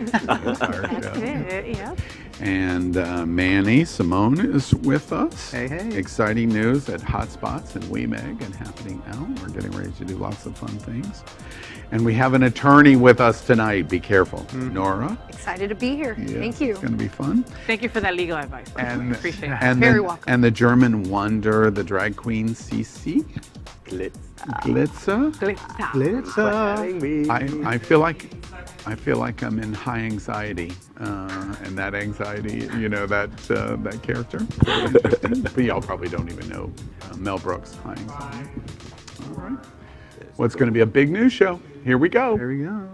That's it, yep. And Manny Simone is with us. Hey, hey. Exciting news at Hotspots and WeMeg and happening out. We're getting ready to do lots of fun things. And we have an attorney with us tonight. Be careful. Nora. Excited to be here. Yeah, Thank you. It's going to be fun. Thank you for that legal advice. And, Appreciate it. and Very welcome. And the German wonder, the drag queen CC Glitzer. Glitzer. I feel like I'm in high anxiety, and that anxiety, you know, that character. Very interesting. But y'all probably don't even know Mel Brooks' high anxiety. All right. Well, it's going to be a big news show. Here we go. There we go.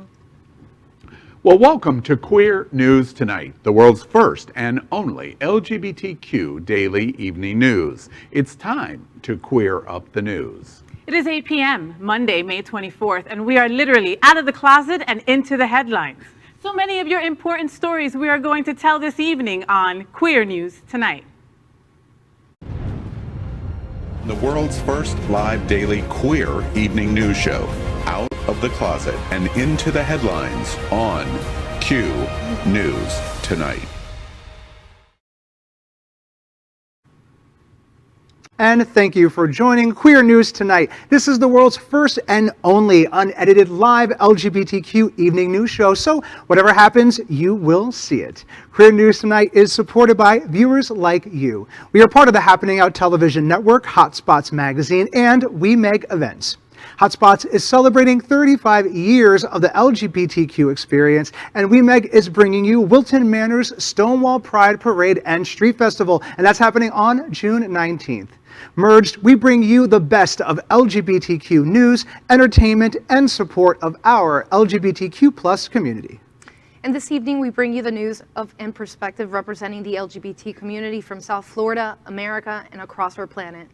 Well, welcome to Queer News Tonight, the world's first and only LGBTQ daily evening news. It's time to queer up the news. It is 8 p.m., Monday, May 24th, and we are literally out of the closet and into the headlines. So many of your important stories we are going to tell this evening on Queer News Tonight. The world's first live daily queer evening news show. Out of the closet and into the headlines on Q News Tonight. And thank you for joining Queer News Tonight. This is the world's first and only unedited live LGBTQ evening news show, so whatever happens, you will see it. Queer News Tonight is supported by viewers like you. We are part of the Happening Out television network, Hotspots Magazine, and WeMeg Events. Hotspots is celebrating 35 years of the LGBTQ experience, and WeMeg is bringing you Wilton Manor's Stonewall Pride Parade and Street Festival, and that's happening on June 19th. Merged, we bring you the best of LGBTQ news, entertainment, and support of our LGBTQ+ community. And this evening, we bring you the news and perspective representing the LGBT community from South Florida, America, and across our planet.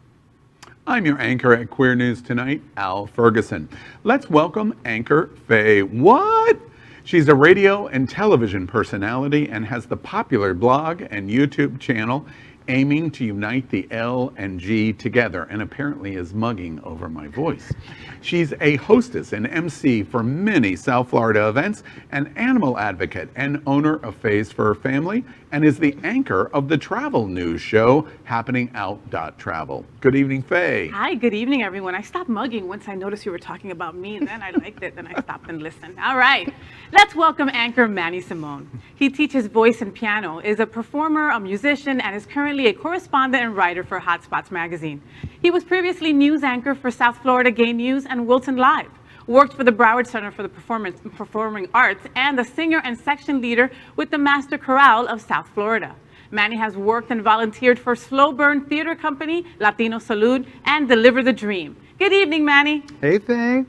I'm your anchor at Queer News Tonight, Al Ferguson. Let's welcome anchor FayWhat. She's a radio and television personality and has the popular blog and YouTube channel aiming to unite the L and G together, and apparently is mugging over my voice. She's a hostess and MC for many South Florida events, an animal advocate and owner of Fays Fur Family, and is the anchor of the travel news show Happening Out Travel. Good evening, Faye. Hi, good evening, everyone. I stopped mugging once I noticed you were talking about me, and then I liked it, then I stopped and listened. All right, let's welcome anchor Manny Simone. He teaches voice and piano, is a performer, a musician, and is currently a correspondent and writer for Hotspots magazine. He was previously news anchor for South Florida Gay News and Wilton Live, worked for the Broward Center for the Performing Arts, and the singer and section leader with the Master Chorale of South Florida. Manny has worked and volunteered for Slow Burn Theater Company, Latino Salud, and Deliver the Dream. Good evening, Manny. Hey, Faye.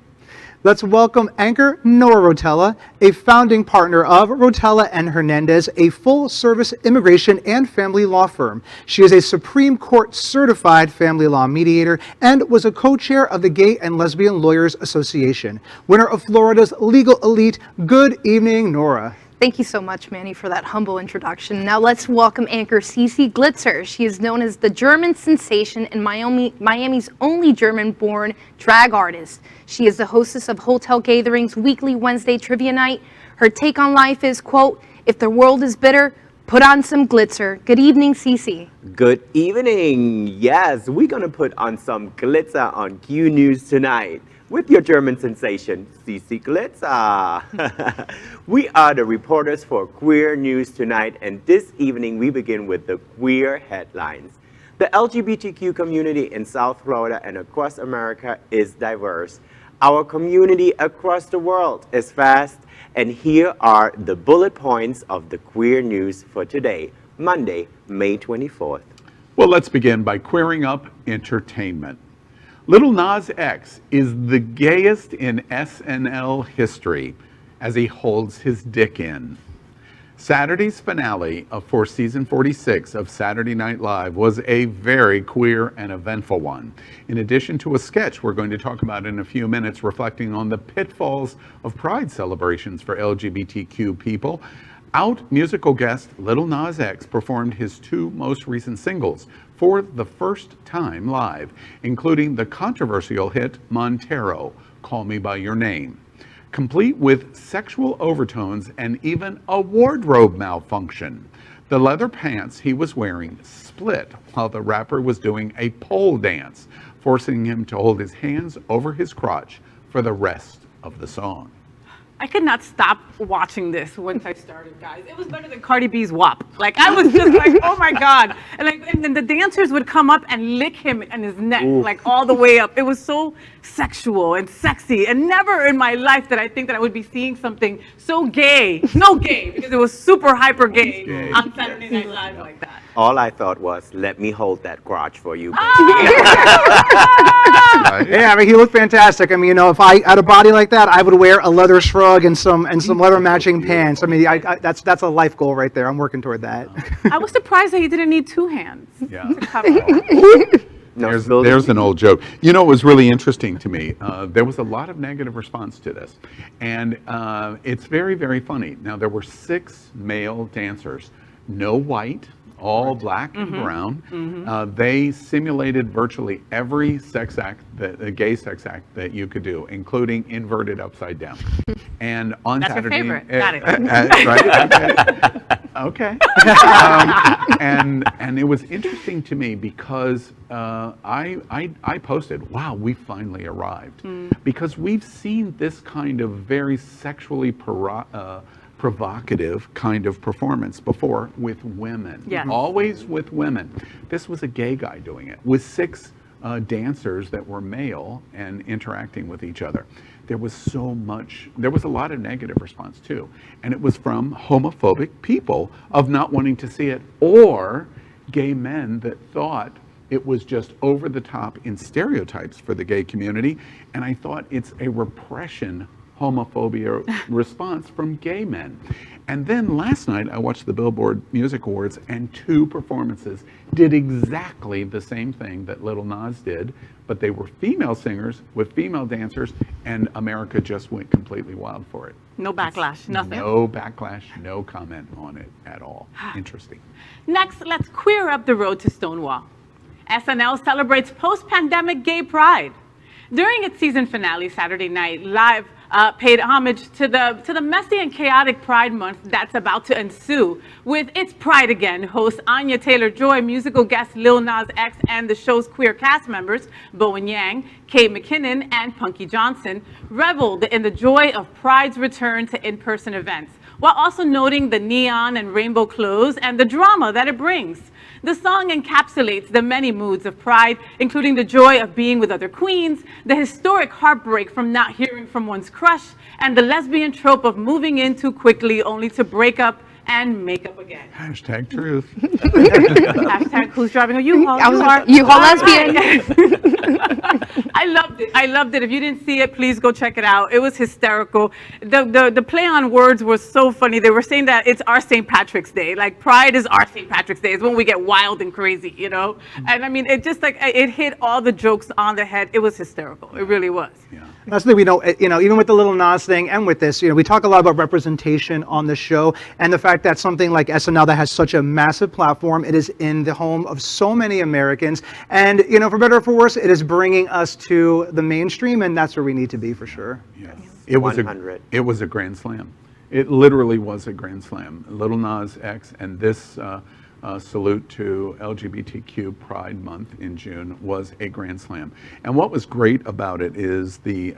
Let's welcome anchor Nora Rotella, a founding partner of Rotella and Hernandez, a full-service immigration and family law firm. She is a Supreme Court certified family law mediator and was a co-chair of the Gay and Lesbian Lawyers Association. Winner of Florida's Legal Elite. Good evening, Nora. Thank you so much, Manny, for that humble introduction. Now let's welcome anchor CC Glitzer. She is known as the German sensation and Miami's only German-born drag artist. She is the hostess of Hotel Gathering's weekly Wednesday trivia night. Her take on life is, quote, "If the world is bitter, put on some glitzer." Good evening, CC. Good evening. Yes, we're going to put on some glitzer on Q News tonight with your German sensation, CC Glitzer. We are the reporters for Queer News Tonight, and this evening we begin with the queer headlines. The LGBTQ community in South Florida and across America is diverse. Our community across the world is vast, and here are the bullet points of the queer news for today, Monday, May 24th. Well, let's begin by queering up entertainment. Lil Nas X is the gayest in SNL history as he holds his dick in. Saturday's finale for season 46 of Saturday Night Live was a very queer and eventful one. In addition to a sketch we're going to talk about in a few minutes reflecting on the pitfalls of pride celebrations for LGBTQ people, out musical guest Lil Nas X performed his two most recent singles for the first time live, including the controversial hit Montero, Call Me By Your Name. complete with sexual overtones and even a wardrobe malfunction. The leather pants he was wearing split while the rapper was doing a pole dance, forcing him to hold his hands over his crotch for the rest of the song. I could not stop watching this once I started, guys. It was better than Cardi B's WAP. Like, I was just like, oh my God. And then the dancers would come up and lick him and his neck, like all the way up. It was so sexual and sexy. And never in my life did I think that I would be seeing something so gay. No gay, because it was super hyper gay on Saturday Night Live like that. All I thought was, let me hold that crotch for you, baby. Yeah, I mean, he looked fantastic. I mean, you know, if I had a body like that, I would wear a leather shrug and some leather matching pants. I mean, that's a life goal right there. I'm working toward that. I was surprised that he didn't need two hands Yeah. to cover it. There's an old joke. You know, it was really interesting to me. There was a lot of negative response to this. And it's very, very funny. Now, there were 6 male dancers, no white, all black and brown. They simulated virtually every sex act, the gay sex act that you could do, including inverted upside down. And on That's Saturday, your favorite. Got it. Right? Okay. And it was interesting to me because I posted, wow, we finally arrived, because we've seen this kind of very sexually provocative kind of performance before with women. Yes. Always with women. This was a gay guy doing it with 6 dancers that were male and interacting with each other. There was a lot of negative response too. And it was from homophobic people of not wanting to see it, or gay men that thought it was just over the top in stereotypes for the gay community. And I thought it's a repression homophobia response from gay men. And then last night I watched the Billboard Music Awards, and 2 performances did exactly the same thing that Lil Nas did, but they were female singers with female dancers, and America just went completely wild for it. No backlash, nothing. No backlash, no comment on it at all. Interesting. Next, let's queer up the road to Stonewall. SNL celebrates post-pandemic gay pride. During its season finale, Saturday Night Live paid homage to the messy and chaotic Pride Month that's about to ensue. With its Pride Again, host Anya Taylor-Joy, musical guest Lil Nas X, and the show's queer cast members, Bowen Yang, Kate McKinnon, and Punky Johnson, reveled in the joy of Pride's return to in-person events, while also noting the neon and rainbow clothes and the drama that it brings. The song encapsulates the many moods of Pride, including the joy of being with other queens, the historic heartbreak from not hearing from one's crush, and the lesbian trope of moving in too quickly only to break up and make up again. Hashtag truth. Hashtag who's driving a U-Haul? U-Haul lesbian. I loved it. I loved it. If you didn't see it, please go check it out. It was hysterical. The play on words was so funny. They were saying that it's our St. Patrick's Day. Like, Pride is our St. Patrick's Day. It's when we get wild and crazy, you know? And I mean, it just like, it hit all the jokes on the head. It was hysterical. It really was. Yeah. That's the thing we know, you know, even with the Lil Nas thing and with this, you know, we talk a lot about representation on the show, and the fact that something like SNL that has such a massive platform, it is in the home of so many Americans, and, you know, for better or for worse, it is bringing us to the mainstream, and that's where we need to be for sure. Yes. It was a grand slam. It literally was a grand slam. Lil Nas X and this salute to LGBTQ Pride Month in June was a grand slam. And what was great about it is the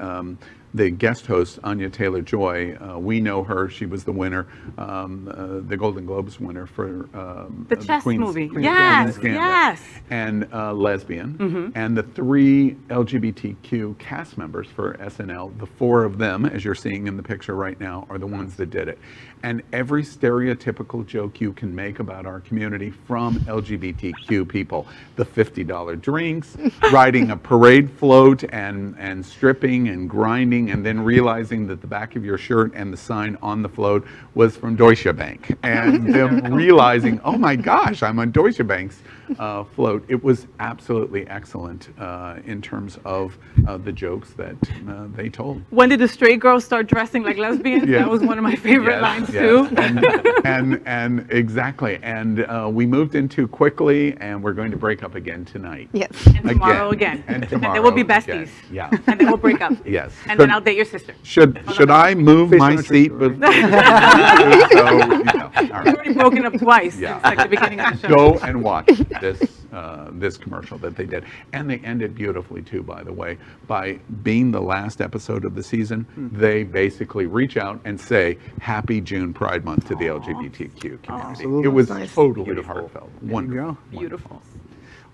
guest host, Anya Taylor-Joy. We know her. She was the winner, the Golden Globes winner for the chess Queen's, movie. Queen's Yes, Gambit, yes. and lesbian. And the 3 LGBTQ cast members for SNL, the 4 of them, as you're seeing in the picture right now, are the ones that did it. And every stereotypical joke you can make about our community from LGBTQ people, the $50 drinks, riding a parade float and stripping and grinding, and then realizing that the back of your shirt and the sign on the float was from Deutsche Bank, and them realizing, oh my gosh, I'm on Deutsche Bank's float. It was absolutely excellent in terms of the jokes that they told. When did the straight girls start dressing like lesbians? Yeah. That was one of my favorite lines too. And exactly. And we moved in too quickly, and we're going to break up again tonight. Yes. And tomorrow again. And tomorrow. And then we'll be besties. Again. Yeah. And then we'll break up. Yes. And then I'll date your sister. Should I move Based my on a true seat? story. So, you know, all You've right. already broken up twice Yeah. since like the beginning of the show. Go and watch this commercial that they did. And they ended beautifully too, by the way. By being the last episode of the season, they basically reach out and say, Happy June Pride Month to the LGBTQ community. Absolutely. It was Nice. totally heartfelt. Wonderful. go. Beautiful.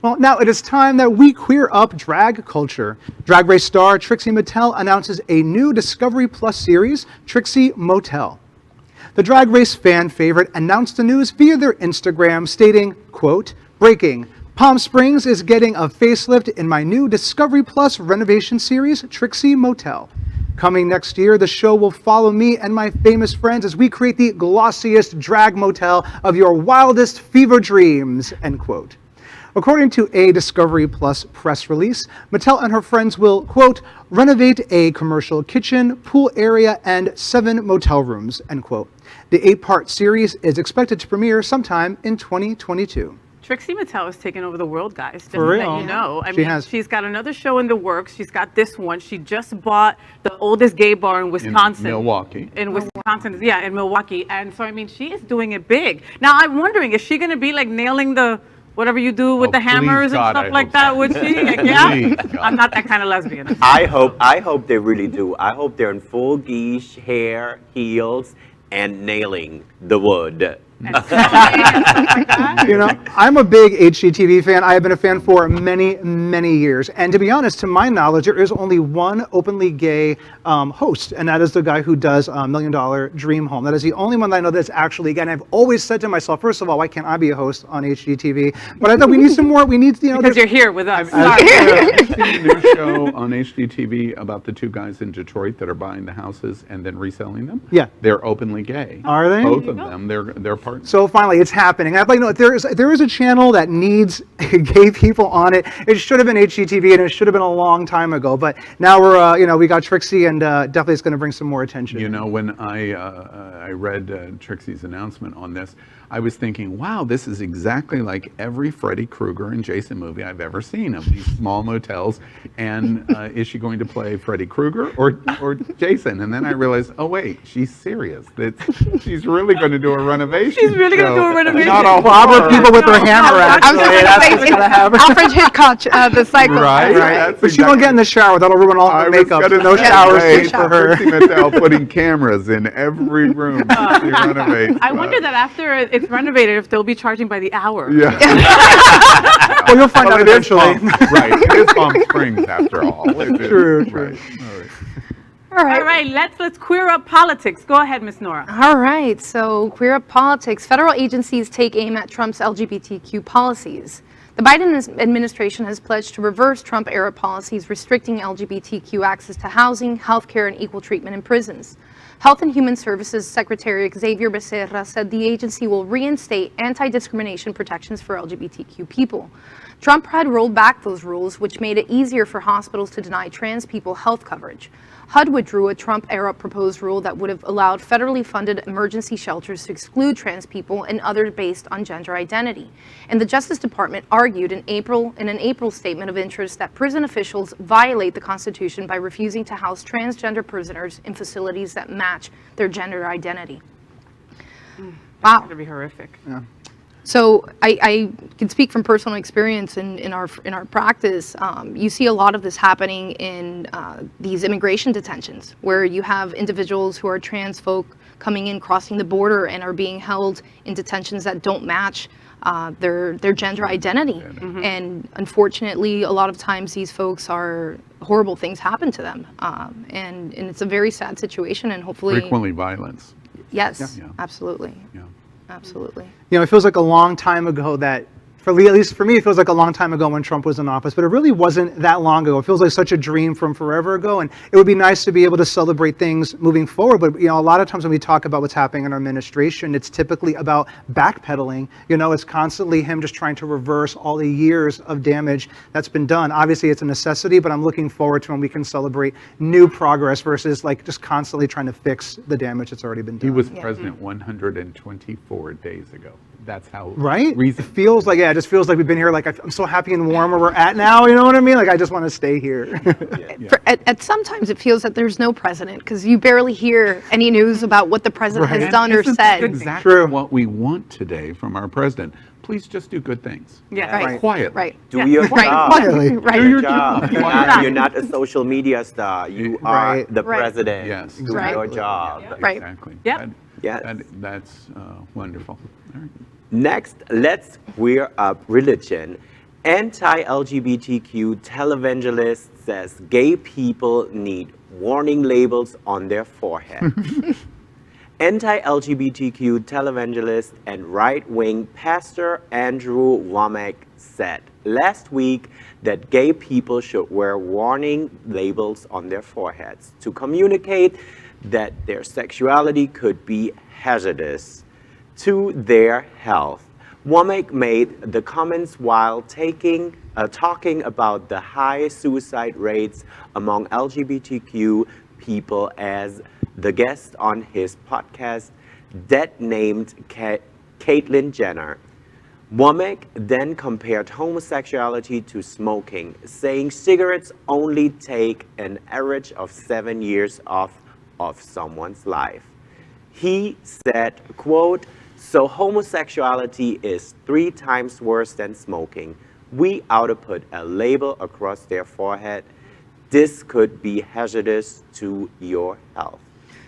Well, now it is time that we queer up drag culture. Drag Race star Trixie Mattel announces a new Discovery Plus series, Trixie Motel. The Drag Race fan favorite announced the news via their Instagram, stating, quote, breaking, Palm Springs is getting a facelift in my new Discovery Plus renovation series, Trixie Motel. Coming next year, the show will follow me and my famous friends as we create the glossiest drag motel of your wildest fever dreams, end quote. According to a Discovery Plus press release, Mattel and her friends will, quote, renovate a commercial kitchen, pool area, and 7 motel rooms, end quote. The 8-part series is expected to premiere sometime in 2022. Trixie Mattel has taken over the world, guys. Just For to real. let you know. I She mean, has. she's got another show in the works. She's got this one. She just bought the oldest gay bar in Wisconsin. Milwaukee. In Wisconsin, yeah, in Milwaukee. And so, I mean, she is doing it big. Now, I'm wondering, is she going to be like nailing the, whatever you do with Oh, the please, hammers God, and I stuff like hope that? so. Would she? Like, yeah? Please, God. I'm not that kind of lesbian. I hope they really do. I hope they're in full geesh, hair, heels, and nailing the wood. You know, I'm a big HGTV fan. I have been a fan for many, many years. And to be honest, to my knowledge, there is only one openly gay host, and that is the guy who does $1 Million Dream Home. That is the only one that I know that's actually gay. And I've always said to myself, first of all, why can't I be a host on HGTV? But I thought we need some more. We need, you know, Because you're here with us. Have Sorry. you seen a new show on HGTV about the 2 guys in Detroit that are buying the houses and then reselling them? Yeah. They're openly gay. Are they? Both of them. They're partners. So finally, it's happening. I'd like to know if there is a channel that needs gay people on it. It should have been HGTV, and it should have been a long time ago. But now we're, you know, we got Trixie, and definitely it's going to bring some more attention. You know, when I read Trixie's announcement on this, I was thinking, wow, this is exactly like every Freddy Krueger and Jason movie I've ever seen, of these small motels. And is she going to play Freddy Krueger or Jason? And then I realized, oh wait, she's serious. She's really going to do a renovation. She's really going to do a renovation. Not a Robber horror. people with their hammer I was actually. just That's gonna what's say, going to happen. Alfred Hitchcock, the cycle. Right? That's But she won't get in the shower. That'll ruin all I the was makeup. gonna So no say, showers right, for her. Trixie Mattel putting cameras in every room that she renovates. I wonder that after it's renovated, if they'll be charging by the hour. Yeah. Well, you'll find out It is eventually. Right. It is Palm Springs after all. It is. True. Right. All right. All right. All right, let's queer up politics. Go ahead, Miss Nora. All right, so queer up politics. Federal agencies take aim at Trump's LGBTQ policies. The Biden administration has pledged to reverse Trump-era policies restricting LGBTQ access to housing, healthcare, and equal treatment in prisons. Health and Human Services Secretary Xavier Becerra said the agency will reinstate anti-discrimination protections for LGBTQ people. Trump had rolled back those rules, which made it easier for hospitals to deny trans people health coverage. HUD withdrew a Trump-era proposed rule that would have allowed federally funded emergency shelters to exclude trans people and others based on gender identity. And the Justice Department argued in an April statement of interest that prison officials violate the Constitution by refusing to house transgender prisoners in facilities that match their gender identity. Wow. It's gonna be horrific. So I can speak from personal experience in our practice. You see a lot of this happening in these immigration detentions, where you have individuals who are trans folk coming in, crossing the border, and are being held in detentions that don't match their gender identity. And unfortunately, a lot of times these folks are horrible things happen to them, and it's a very sad situation. And hopefully, Frequently violence. yes, Yeah. absolutely, Yeah. absolutely. You know, it feels like a long time ago that, at least for me, it feels like a long time ago when Trump was in office, but it really wasn't that long ago. It feels like such a dream from forever ago, and it would be nice to be able to celebrate things moving forward. But, you know, a lot of times when we talk about what's happening in our administration, it's typically about backpedaling. You know, it's constantly him just trying to reverse all the years of damage that's been done. Obviously, it's a necessity, but I'm looking forward to when we can celebrate new progress versus like just constantly trying to fix the damage that's already been done. He was president 124 days ago. that's how Right? It reason. feels like, yeah, it just feels like we've been here. Like, I'm so happy and warm where we're at now. You know what I mean? Like, I just want to stay here. At sometimes it feels that there's no president because you barely hear any news about what the president has And done or isn't that said. exactly True. what we want today from our president. Please just do good things. Yeah. Right. Quietly. Right. Do Yeah. your Right. job. Quietly. Right. Do your Job. job. You're not a social media star. You are Right. the Right. president. Yes. Do Right. your job. Right. Exactly. Yep. Yes. That's wonderful. All right. Next, let's queer up religion. Anti-LGBTQ televangelist says gay people need warning labels on their forehead. Anti-LGBTQ televangelist and right-wing pastor Andrew Womack said last week that gay people should wear warning labels on their foreheads to communicate that their sexuality could be hazardous to their health. Womack made the comments while talking about the high suicide rates among LGBTQ people as the guest on his podcast, Dead Named Caitlyn Jenner. Womack then compared homosexuality to smoking, saying cigarettes only take an average of 7 years off of someone's life. He said, quote, "So homosexuality is 3 times worse than smoking. We ought to put a label across their forehead. This could be hazardous to your health."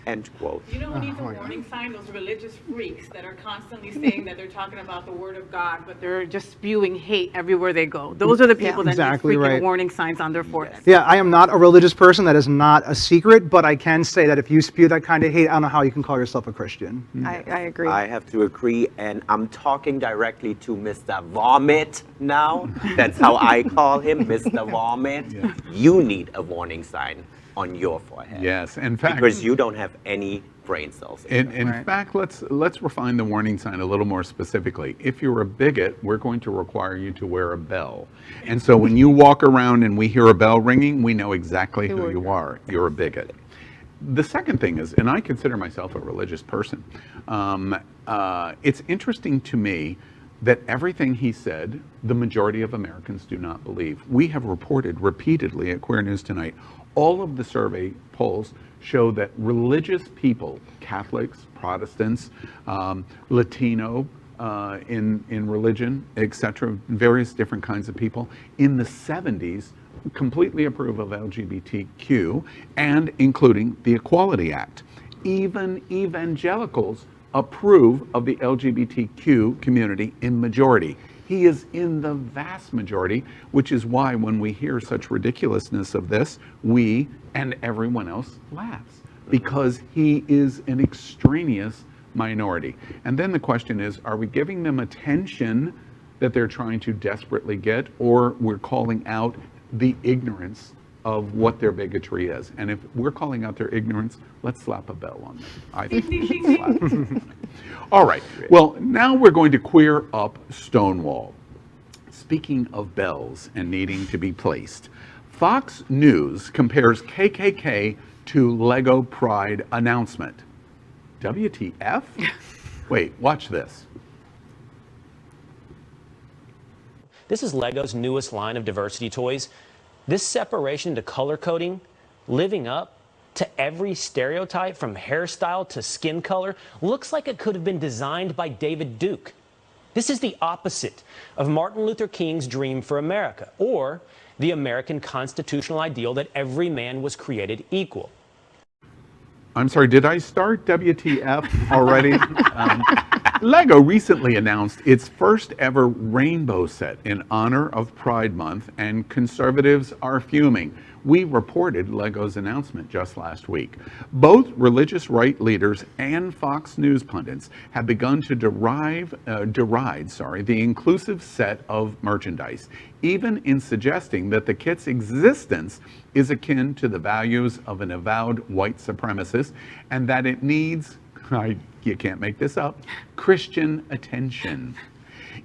End quote. You know who needs a warning sign? Those religious freaks that are constantly saying that they're talking about the word of God, but they're just spewing hate everywhere they go. Those are the people that Exactly need freaking right. warning signs on their forehead. Yeah, I am not a religious person. That is not a secret. But I can say that if you spew that kind of hate, I don't know how you can call yourself a Christian. I agree. I have to agree, and I'm talking directly to Mr. Vomit now. That's how I call him, Mr. Vomit. Yeah. You need a warning sign on your forehead. Yes. In fact, Because you don't have any brain cells. In fact, let's refine the warning sign a little more specifically. If you're a bigot, we're going to require you to wear a bell. And so when you walk around and we hear a bell ringing, we know exactly who you are. You're a bigot. The second thing is, and I consider myself a religious person, it's interesting to me that everything he said, the majority of Americans do not believe. We have reported repeatedly at Queer News Tonight, all of the survey polls show that religious people, Catholics, Protestants, Latino in religion, etc., various different kinds of people, in the 70s completely approve of LGBTQ and including the Equality Act. Even evangelicals approve of the LGBTQ community in majority. He is in the vast majority, which is why when we hear such ridiculousness of this, we and everyone else laughs, because he is an extraneous minority. And then the question is, are we giving them attention that they're trying to desperately get, or we're calling out the ignorance of what their bigotry is? And if we're calling out their ignorance, let's slap a bell on them. I think. Slap. All right. Well, now we're going to queer up Stonewall. Speaking of bells and needing to be placed, Fox News compares KKK to Lego Pride announcement. WTF? Wait, watch this. This is Lego's newest line of diversity toys. This separation to color coding, living up to every stereotype from hairstyle to skin color, looks like it could have been designed by David Duke. This is the opposite of Martin Luther King's dream for America, or the American constitutional ideal that every man was created equal. I'm sorry, did I start WTF already? Lego recently announced its first ever rainbow set in honor of Pride Month, and conservatives are fuming. We reported Lego's announcement just last week. Both religious right leaders and Fox News pundits have begun to deride the inclusive set of merchandise, even in suggesting that the kit's existence is akin to the values of an avowed white supremacist, and that it needs, you can't make this up, Christian attention.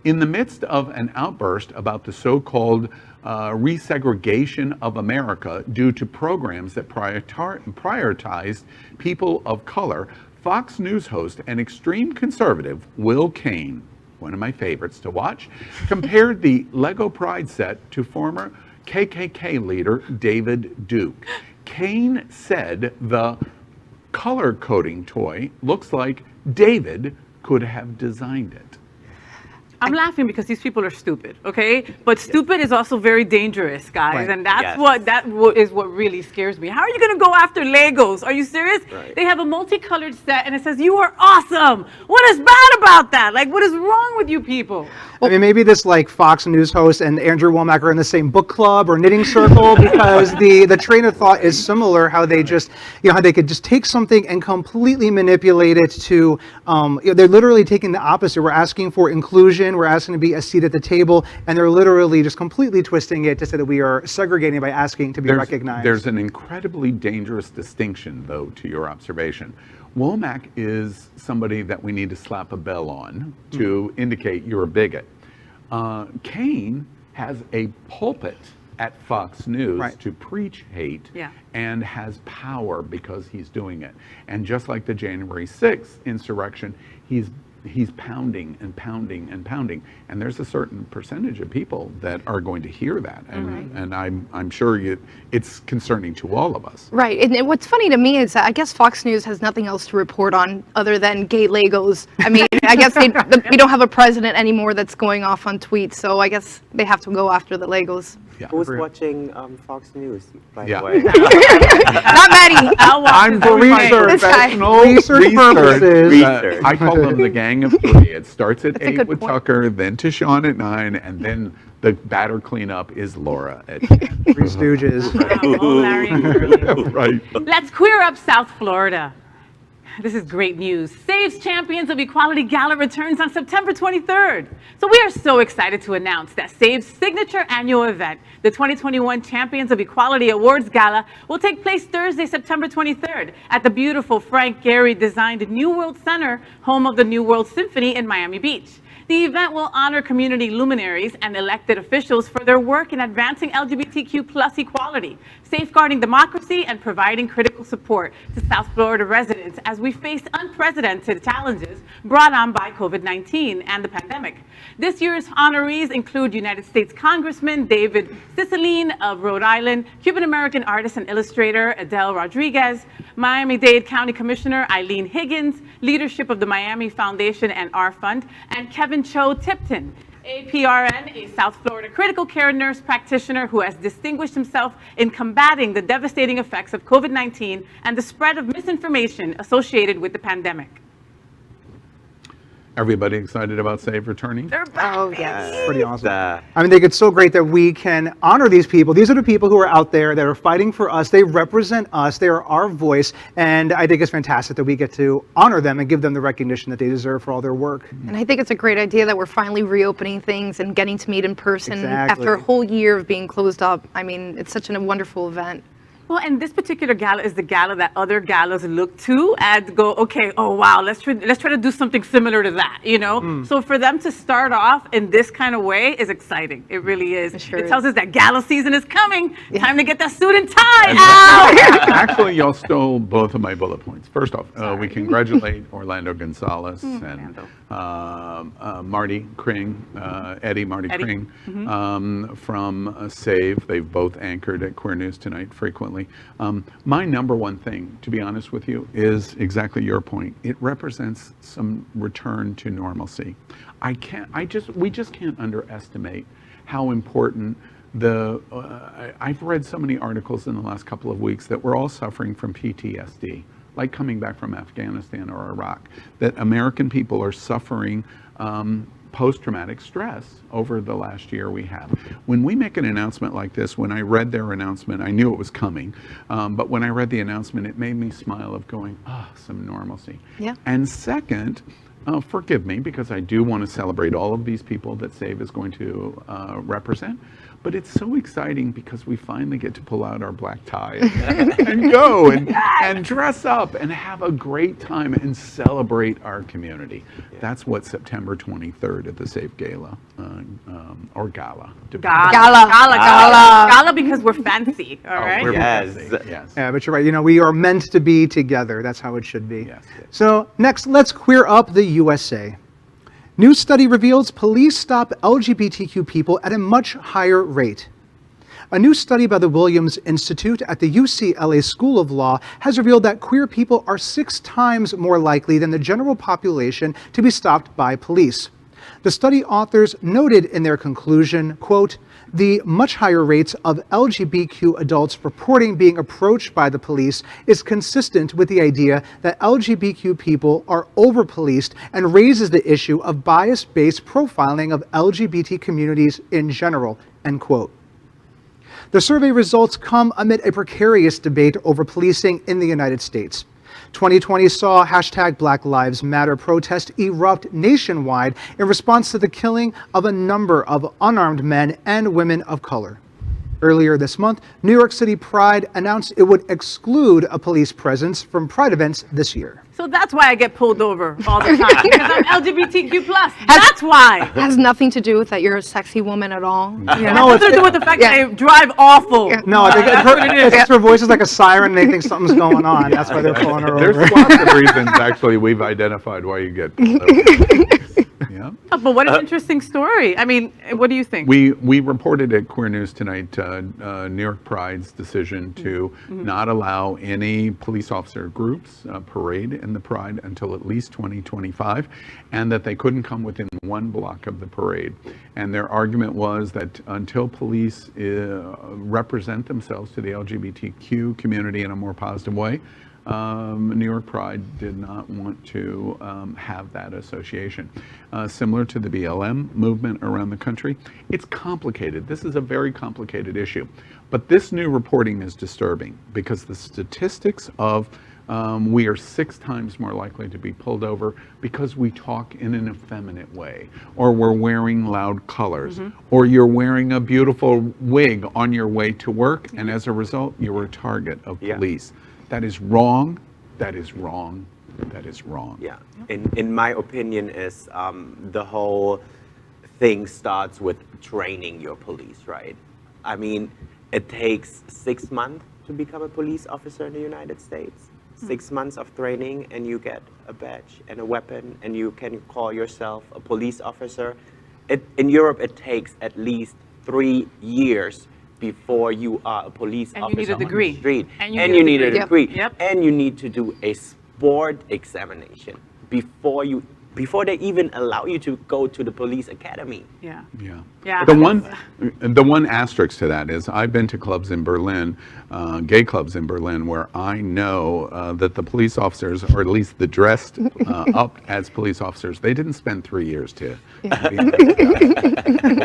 In the midst of an outburst about the so-called resegregation of America due to programs that prioritized people of color, Fox News host and extreme conservative Will Cain one of my favorites to watch, compared the Lego Pride set to former KKK leader David Duke. Kane said the color coding toy looks like David could have designed it. I'm laughing because these people are stupid, okay? But stupid is also very dangerous, guys, Right. and that's Yes. what is what really scares me. How are you going to go after Legos? Are you serious? Right. They have a multicolored set, and it says "You are awesome." What is bad about that? Like, what is wrong with you people? I mean, maybe this like Fox News host and Andrew Womack are in the same book club or knitting circle because the train of thought is similar. How they just, how they could just take something and completely manipulate it to, they're literally taking the opposite. We're asking for inclusion. We're asking to be a seat at the table, and they're literally just completely twisting it to say that we are segregating by asking to be recognized. There's an incredibly dangerous distinction, though, to your observation. Womack is somebody that we need to slap a bell on to indicate you're a bigot. Kane has a pulpit at Fox News Right. to preach hate Yeah. and has power because he's doing it. And just like the January 6th insurrection, he's pounding and pounding and pounding, and there's a certain percentage of people that are going to hear that, and I'm sure it's concerning to all of us. Right, and what's funny to me is that I guess Fox News has nothing else to report on other than gay Legos. I mean, I guess we don't have a president anymore that's going off on tweets, so I guess they have to go after the Legos. Yeah. Who's watching Fox News, by Yeah. the way? Not Maddie. I'm for This guy. professional Research purposes. Research. I call them the Gang of Three. It starts at That's a 8 good with point. Tucker, then to Sean at 9, and then the batter cleanup is Laura at 10. Three Stooges. Oh, Larry and Curly. Right. Let's queer up South Florida. This is great news. Save's Champions of Equality Gala returns on September 23rd. So we are so excited to announce that Save's signature annual event, the 2021 Champions of Equality Awards Gala, will take place Thursday, September 23rd at the beautiful Frank Gehry designed New World Center, home of the New World Symphony in Miami Beach. The event will honor community luminaries and elected officials for their work in advancing LGBTQ+ equality, safeguarding democracy, and providing critical support to South Florida residents as we face unprecedented challenges brought on by COVID-19 and the pandemic. This year's honorees include United States Congressman David Cicilline of Rhode Island, Cuban-American artist and illustrator Adele Rodriguez, Miami-Dade County Commissioner Eileen Higgins, leadership of the Miami Foundation and R Fund, and Kevin Cho Tipton, APRN, a South Florida critical care nurse practitioner who has distinguished himself in combating the devastating effects of COVID-19 and the spread of misinformation associated with the pandemic. Everybody excited about Save returning? They're back. Oh, yes. Pretty awesome. Uh, I mean, I think it's so great that we can honor these people. These are the people who are out there that are fighting for us. They represent us. They are our voice. And I think it's fantastic that we get to honor them and give them the recognition that they deserve for all their work. And I think it's a great idea that we're finally reopening things and getting to meet in person Exactly. after a whole year of being closed up. I mean, it's such a wonderful event. Well, and this particular gala is the gala that other galas look to and go, okay, oh wow, let's try to do something similar to that, you know? So for them to start off in this kind of way is exciting. It really is. It sure It is. tells us that gala season is coming. Time to get that suit and tie out. Actually, y'all stole both of my bullet points. First off, we congratulate Orlando Gonzalez and Marty Kring, Eddie Eddie. Kring from Save. They've both anchored at Queer News Tonight frequently. My number one thing, to be honest with you, is exactly your point. It represents some return to normalcy. We just can't underestimate how important I've read so many articles in the last couple of weeks that we're all suffering from PTSD, like coming back from Afghanistan or Iraq, that American people are suffering post-traumatic stress over the last year we have. When we make an announcement like this, when I read their announcement, I knew it was coming, but when I read the announcement, it made me smile of going, some normalcy. Yeah. And second, forgive me, because I do want to celebrate all of these people that SAVE is going to represent. But it's so exciting because we finally get to pull out our black tie and go and dress up and have a great time and celebrate our community. That's what September 23rd at the SAVE Gala, or Gala. Gala because we're fancy, all right? We're Yes. fancy, yes. Yeah, but you're right. You know, we are meant to be together. That's how it should be. Yes. So next, let's queer up the USA. New study reveals police stop LGBTQ people at a much higher rate. A new study by the Williams Institute at the UCLA School of Law has revealed that queer people are 6 times more likely than the general population to be stopped by police. The study authors noted in their conclusion, quote, "The much higher rates of LGBTQ adults reporting being approached by the police is consistent with the idea that LGBTQ people are over-policed and raises the issue of bias-based profiling of LGBT communities in general," end quote. The survey results come amid a precarious debate over policing in the United States. 2020 saw hashtag Black Lives Matter protests erupt nationwide in response to the killing of a number of unarmed men and women of color. Earlier this month, New York City Pride announced it would exclude a police presence from Pride events this year. So that's why I get pulled over all the time, because I'm LGBTQ+. That's why. Has nothing to do with that you're a sexy woman at all. Yeah, no, it's to do with the fact that I drive awful. No, I think her voice is like a siren and they think something's going on. That's why they're pulling her over. There's lots of reasons, actually, we've identified why you get pulled over. Yeah. Oh, but what an interesting story. I mean, what do you think? We reported at Queer News Tonight New York Pride's decision to not allow any police officer groups parade in the Pride until at least 2025, and that they couldn't come within 1 block of the parade. And their argument was that until police represent themselves to the LGBTQ community in a more positive way, New York Pride did not want to have that association. Similar to the BLM movement around the country, it's complicated. This is a very complicated issue. But this new reporting is disturbing because the statistics of we are 6 times more likely to be pulled over because we talk in an effeminate way, or we're wearing loud colors, or you're wearing a beautiful wig on your way to work, and as a result, you're a target of police. That is wrong. That is wrong. That is wrong. Yeah. In my opinion, is the whole thing starts with training your police, right? I mean, it takes 6 months to become a police officer in the United States. 6 months of training, and you get a badge and a weapon, and you can call yourself a police officer. In Europe, it takes at least 3 years before you are a police officer. And you need a degree. On the street. And you need a degree. Yep. And you need to do a sport examination before they even allow you to go to the police academy. Yeah. Yeah. Yeah. The one asterisk to that is I've been to clubs in Berlin, gay clubs in Berlin, where I know that the police officers, or at least the dressed up as police officers, they didn't spend 3 years to be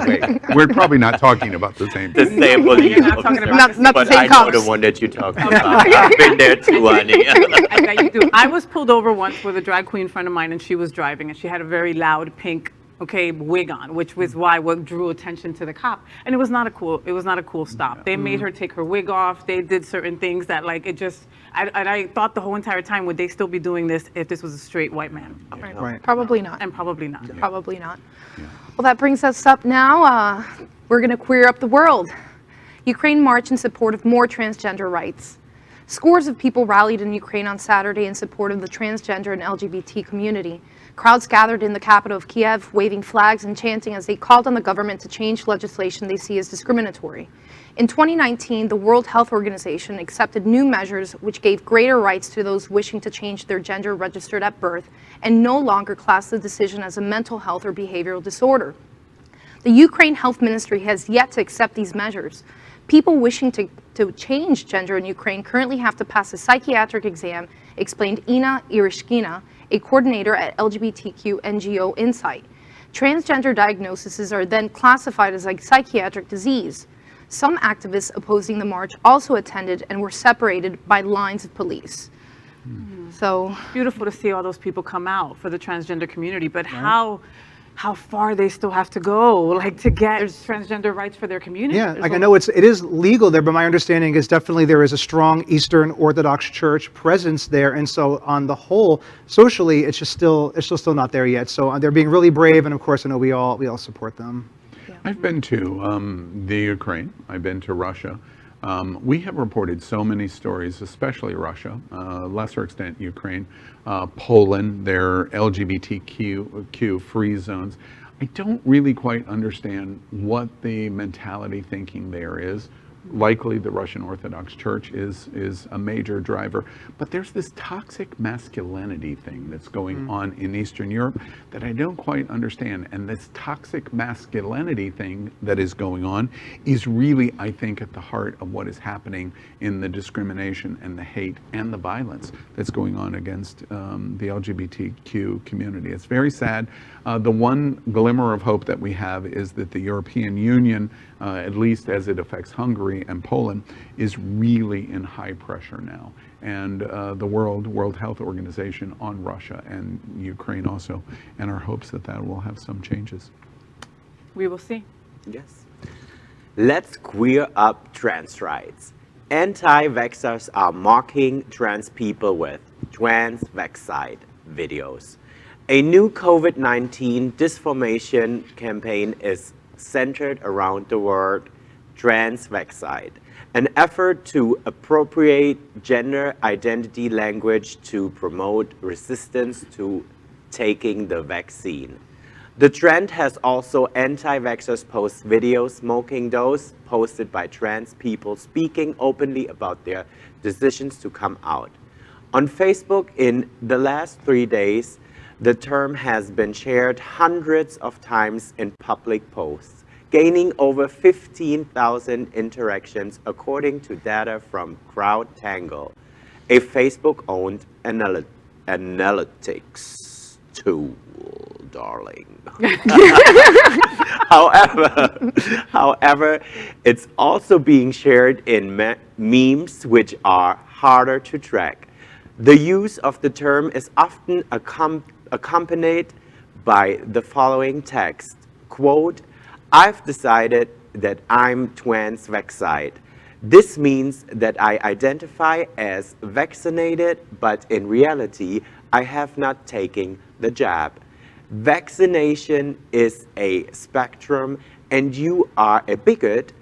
wait, we're probably not talking about the same The thing. same police not talking officer, about- not the but same I know cops. the one that you're talking about. I've been there too, honey. I bet you do. I was pulled over once with a drag queen friend of mine, and she was driving, and she had a very loud pink wig on, which was what drew attention to the cop. And it was not a cool stop. They made her take her wig off. They did certain things that I thought the whole entire time, would they still be doing this if this was a straight white man? Right. Probably not. And probably not. Probably not. Well, that brings us up now. We're going to queer up the world. Ukraine marched in support of more transgender rights. Scores of people rallied in Ukraine on Saturday in support of the transgender and LGBT community. Crowds gathered in the capital of Kiev, waving flags and chanting as they called on the government to change legislation they see as discriminatory. In 2019, the World Health Organization accepted new measures which gave greater rights to those wishing to change their gender registered at birth and no longer class the decision as a mental health or behavioral disorder. The Ukraine Health Ministry has yet to accept these measures. People wishing to change gender in Ukraine currently have to pass a psychiatric exam, explained Ina Irishkina, a coordinator at LGBTQ NGO Insight. Transgender diagnoses are then classified as a psychiatric disease. Some activists opposing the march also attended and were separated by lines of police. So Beautiful to see all those people come out for the transgender community, but how far they still have to go, to get transgender rights for their community. Yeah, I know it is legal there, but my understanding is definitely there is a strong Eastern Orthodox Church presence there, and so on the whole, socially, it's still not there yet. So they're being really brave, and of course, I know we all support them. I've been to the Ukraine. I've been to Russia. We have reported so many stories, especially Russia, lesser extent Ukraine, Poland, their LGBTQ free zones. I don't really quite understand what the mentality thinking there is. Likely the Russian Orthodox Church is a major driver, but there's this toxic masculinity thing that's going on in Eastern Europe that I don't quite understand. And this toxic masculinity thing that is going on is really, I think, at the heart of what is happening in the discrimination and the hate and the violence that's going on against the LGBTQ community. It's very sad. The one glimmer of hope that we have is that the European Union, at least as it affects Hungary and Poland, is really in high pressure now. And the World Health Organization on Russia and Ukraine also, and our hopes that that will have some changes. We will see. Yes. Let's queer up trans rights. Anti-Vaxxers are mocking trans people with Transvaxxite videos. A new COVID-19 disinformation campaign is centered around the word Transvaxxite, an effort to appropriate gender identity language to promote resistance to taking the vaccine. The trend has also anti-vaxxers post videos mocking those posted by trans people speaking openly about their decisions to come out. On Facebook, in the last 3 days, the term has been shared hundreds of times in public posts, gaining over 15,000 interactions according to data from CrowdTangle, a Facebook-owned analytics tool, darling. However, it's also being shared in memes which are harder to track. The use of the term is often accompanied by the following text, quote, "I've decided that I'm Transvaxxite. This means that I identify as vaccinated, but in reality, I have not taken the jab. Vaccination is a spectrum, and you are a bigot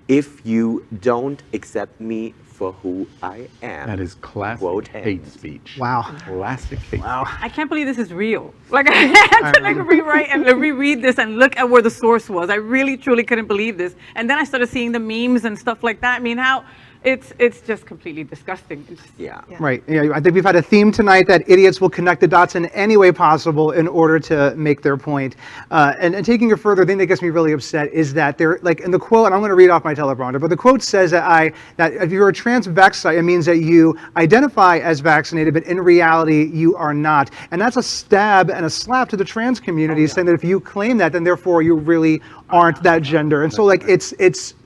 if you don't accept me for who I am." That is classic Quote hate ends. speech. Wow. Classic hate Wow. speech. I can't believe this is real. Like, I had to rewrite and reread this and look at where the source was. I really, truly couldn't believe this. And then I started seeing the memes and stuff like that. I mean, how it's just completely disgusting. It's just- Yeah. Right. Yeah, I think we've had a theme tonight that idiots will connect the dots in any way possible in order to make their point. And taking it further, the thing that gets me really upset is that they're like in the quote, and I'm going to read off my teleprompter, but the quote says that if you're a Transvaxxite, it means that you identify as vaccinated, but in reality you are not. And that's a stab and a slap to the trans community, saying that if you claim that, then therefore you really aren't that gender. And so like it's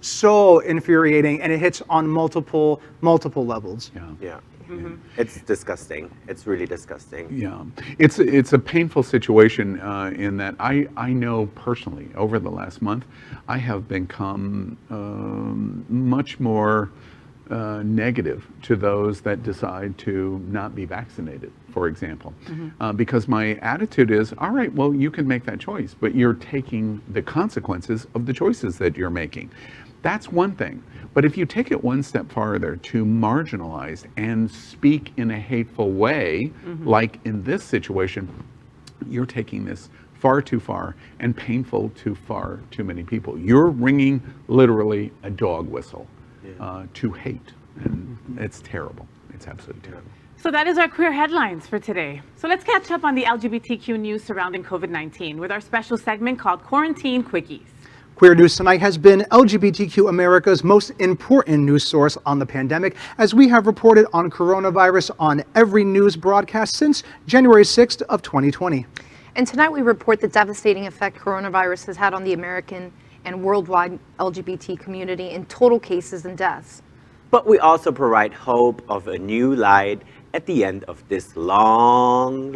so infuriating, and it hits on multiple levels. Yeah. It's disgusting. It's really disgusting. Yeah, it's a painful situation in that I know personally over the last month I have become much more negative to those that decide to not be vaccinated, for example, because my attitude is, all right, well, you can make that choice, but you're taking the consequences of the choices that you're making. That's one thing. But if you take it one step farther to marginalize and speak in a hateful way, like in this situation, you're taking this far too far and painful to far too many people. You're ringing literally a dog whistle to hate, and it's terrible. It's absolutely terrible. So that is our queer headlines for today. So let's catch up on the LGBTQ news surrounding COVID-19 with our special segment called Quarantine Quickies. Queer News Tonight has been LGBTQ America's most important news source on the pandemic, as we have reported on coronavirus on every news broadcast since January 6th of 2020. And tonight we report the devastating effect coronavirus has had on the American and worldwide LGBT community in total cases and deaths. But we also provide hope of a new light at the end of this long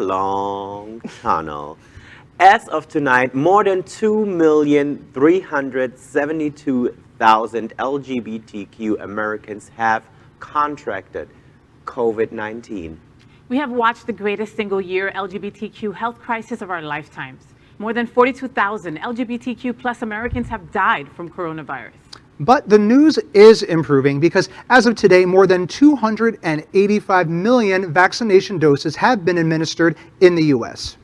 tunnel. As of tonight, more than 2,372,000 LGBTQ Americans have contracted COVID-19. We have watched the greatest single-year LGBTQ health crisis of our lifetimes. More than 42,000 LGBTQ plus Americans have died from coronavirus. But the news is improving because as of today, more than 285 million vaccination doses have been administered in the U.S.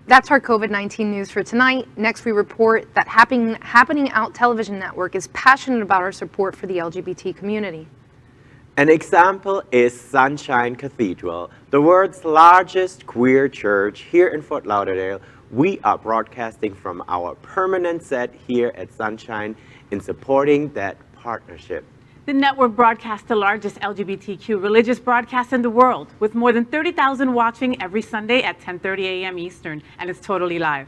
That's our COVID-19 news for tonight. Next, we report that Happening Out Television Network is passionate about our support for the LGBT community. An example is Sunshine Cathedral, the world's largest queer church here in Fort Lauderdale. We are broadcasting from our permanent set here at Sunshine in supporting that partnership. The network broadcasts the largest LGBTQ religious broadcast in the world, with more than 30,000 watching every Sunday at 10:30 a.m. Eastern, and it's totally live.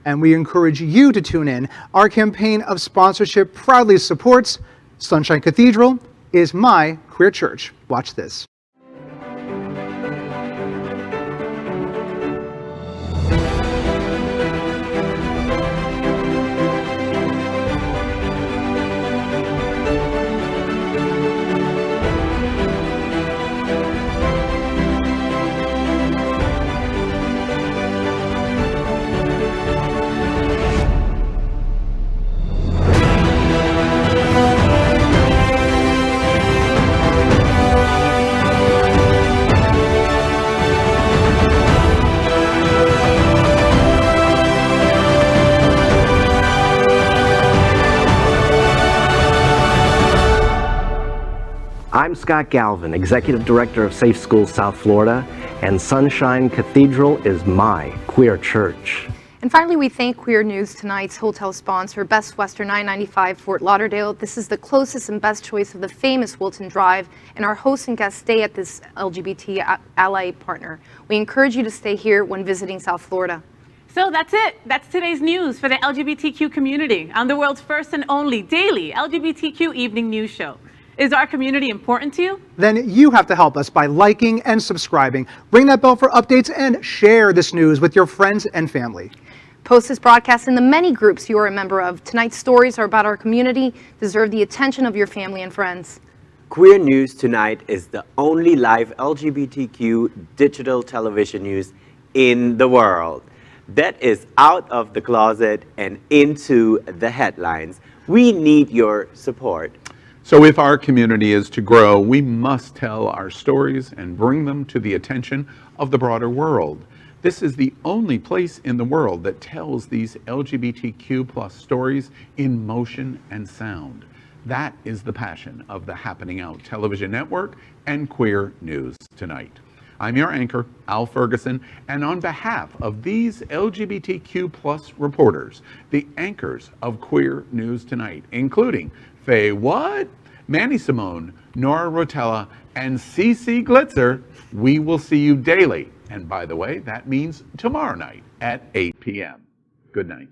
And we encourage you to tune in. Our campaign of sponsorship proudly supports Sunshine Cathedral is my queer church. Watch this. I'm Scott Galvin, Executive Director of Safe Schools South Florida, and Sunshine Cathedral is my queer church. And finally, we thank Queer News Tonight's hotel sponsor, Best Western 995 Fort Lauderdale. This is the closest and best choice of the famous Wilton Drive, and our hosts and guests stay at this LGBT ally partner. We encourage you to stay here when visiting South Florida. So that's it. That's today's news for the LGBTQ community on the world's first and only daily LGBTQ evening news show. Is our community important to you? Then you have to help us by liking and subscribing. Ring that bell for updates and share this news with your friends and family. Post this broadcast in the many groups you are a member of. Tonight's stories are about our community, deserve the attention of your family and friends. Queer News Tonight is the only live LGBTQ digital television news in the world that is out of the closet and into the headlines. We need your support. So if our community is to grow, we must tell our stories and bring them to the attention of the broader world. This is the only place in the world that tells these LGBTQ+ stories in motion and sound. That is the passion of the Happening Out Television Network and Queer News Tonight. I'm your anchor, Al Ferguson, and on behalf of these LGBTQ+ reporters, the anchors of Queer News Tonight, including FayWhat, Manny Simone, Nora Rotella, and CC Glitzer, we will see you daily. And by the way, that means tomorrow night at 8 p.m. Good night.